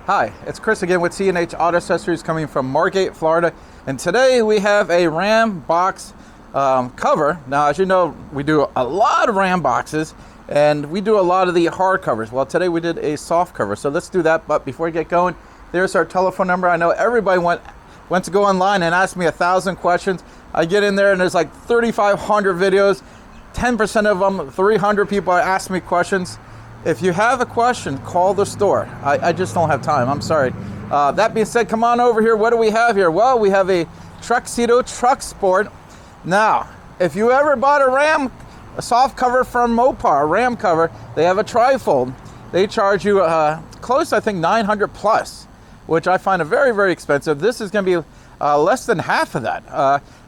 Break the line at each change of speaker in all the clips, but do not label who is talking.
Hi, it's Chris again with C&H Auto Accessories coming from Margate, Florida. And today we have a Rambox cover. Now, as you know, we do a lot of Ramboxes and we do a lot of the hard covers. Well, today we did a soft cover, so let's do that. But before we get going, there's our telephone number. I know everybody went to go online and ask me 1,000 questions. I get in there and there's like 3,500 videos. 10% of them, 300 people ask me questions. If you have a question, call the store. I just don't have time. I'm sorry. That being said, come on over here. What do we have here? Well, we have a Truxedo Truxport. Now, if you ever bought a soft cover from Mopar, a Ram cover, they have a trifold. They charge you close, I think, 900 plus, which I find very, very expensive. This is going to be less than half of that,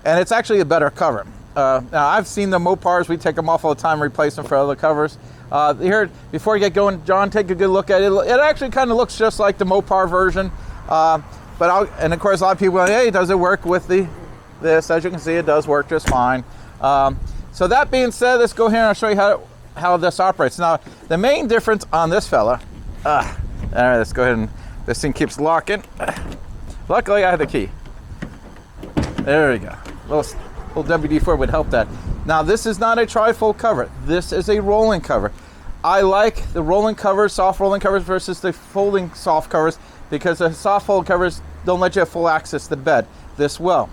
and it's actually a better cover. Now, I've seen the Mopars. We take them off all the time, replace them for other covers. Here, before you get going, John, take a good look at it. It actually kind of looks just like the Mopar version. And of course, a lot of people go, hey, does it work with this? As you can see, it does work just fine. So that being said, let's go here and I'll show you how this operates. Now, the main difference on this fella, all right, let's go ahead and, this thing keeps locking. Luckily, I have the key. There we go. Little WD-4 would help that. Now, this is not a trifold cover. This is a rolling cover. I like the rolling covers, soft rolling covers versus the folding soft covers, because the soft fold covers don't let you have full access to the bed. This will.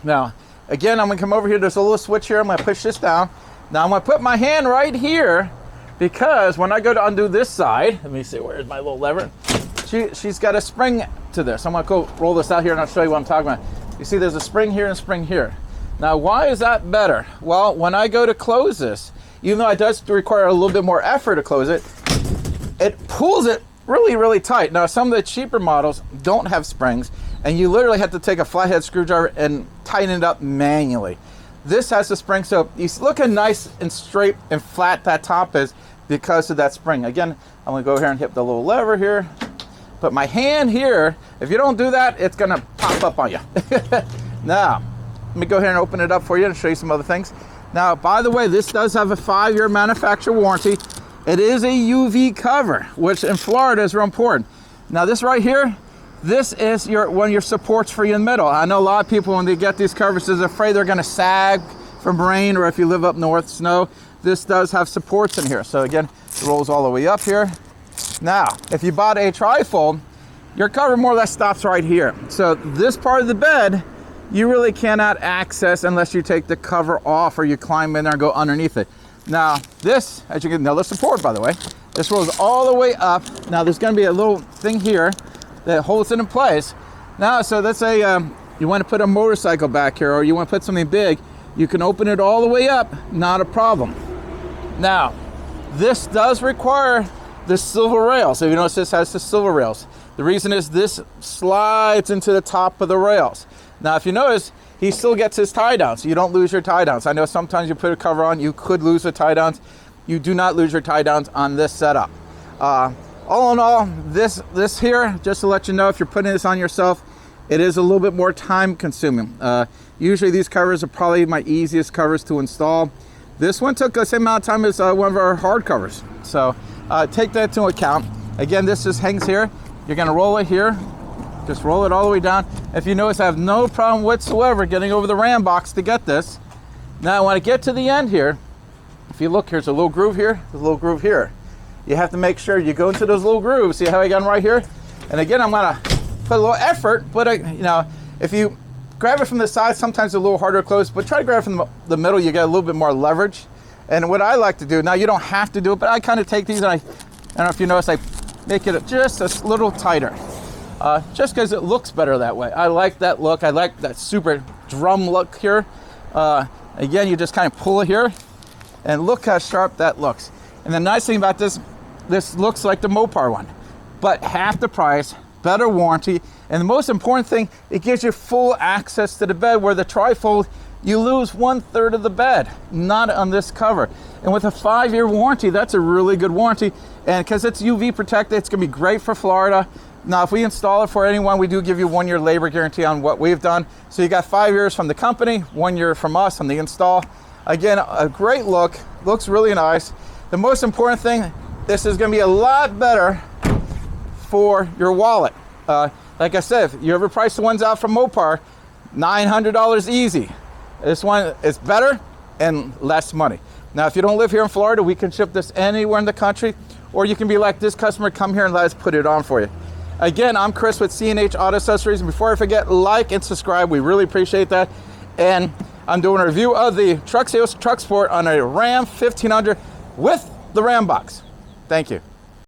Now, again, I'm gonna come over here. There's a little switch here. I'm gonna push this down. Now, I'm gonna put my hand right here, because when I go to undo this side, let me see, where's my little lever? She's got a spring to this. I'm gonna go roll this out here and I'll show you what I'm talking about. You see there's a spring here and a spring here. Now, why is that better? Well, when I go to close this, even though it does require a little bit more effort to close it, it pulls it really, really tight. Now, some of the cheaper models don't have springs, and you literally have to take a flathead screwdriver and tighten it up manually. This has a spring, so you look how nice and straight and flat that top is because of that spring. Again, I'm gonna go here and hit the little lever here. Put my hand here. If you don't do that, it's gonna pop up on you. Now, let me go ahead and open it up for you and show you some other things. Now, by the way, this does have a 5-year manufacturer warranty. It is a UV cover, which in Florida is real important. Now, this right here, this is one of your supports for your middle. I know a lot of people, when they get these covers, is afraid they're gonna sag from rain, or if you live up north, snow. This does have supports in here. So again, it rolls all the way up here. Now, if you bought a trifold, your cover more or less stops right here. So this part of the bed, you really cannot access unless you take the cover off or you climb in there and go underneath it. Now, this, as you can, another support, by the way, this rolls all the way up. Now, there's gonna be a little thing here that holds it in place. Now, so let's say you wanna put a motorcycle back here, or you wanna put something big, you can open it all the way up, not a problem. Now, this does require the silver rails. So you notice this has the silver rails. The reason is this slides into the top of the rails. Now, if you notice, he still gets his tie downs. So you don't lose your tie downs. I know sometimes you put a cover on, you could lose the tie downs. You do not lose your tie downs on this setup. All in all, this here, just to let you know, if you're putting this on yourself, it is a little bit more time consuming. Usually these covers are probably my easiest covers to install. This one took the same amount of time as one of our hard covers. So take that into account. Again, this just hangs here. You're gonna roll it here. Just roll it all the way down. If you notice, I have no problem whatsoever getting over the Rambox to get this. Now, when I get to the end here, if you look, here's a little groove here, there's a little groove here. You have to make sure you go into those little grooves. See how I got them right here? And again, I'm gonna put a little effort, but you know, if you grab it from the side, sometimes it's a little harder to close, but try to grab it from the middle, you get a little bit more leverage. And what I like to do, now you don't have to do it, but I kind of take these and I don't know if you notice, I make it just a little tighter. Just because it looks better that way. I like that look. I like that super drum look here. Again, you just kind of pull it here and look how sharp that looks. And the nice thing about this looks like the Mopar one, but half the price, better warranty, and the most important thing, it gives you full access to the bed, where the trifold, you lose 1/3 of the bed, not on this cover. And with a 5-year warranty, that's a really good warranty. And because it's UV protected, it's gonna be great for Florida. Now, if we install it for anyone, we do give you 1-year labor guarantee on what we've done. So you got 5 years from the company, 1 year from us on the install. Again, a great look, looks really nice. The most important thing, this is gonna be a lot better for your wallet. Like I said, if you ever price the ones out from Mopar, $900 easy. This one is better and less money. Now, if you don't live here in Florida, we can ship this anywhere in the country, or you can be like this customer, come here and let us put it on for you. Again, I'm Chris with C&H Auto Accessories. And before I forget, like and subscribe. We really appreciate that. And I'm doing a review of the Truxedo Truxport on a Ram 1500 with the Rambox. Thank you.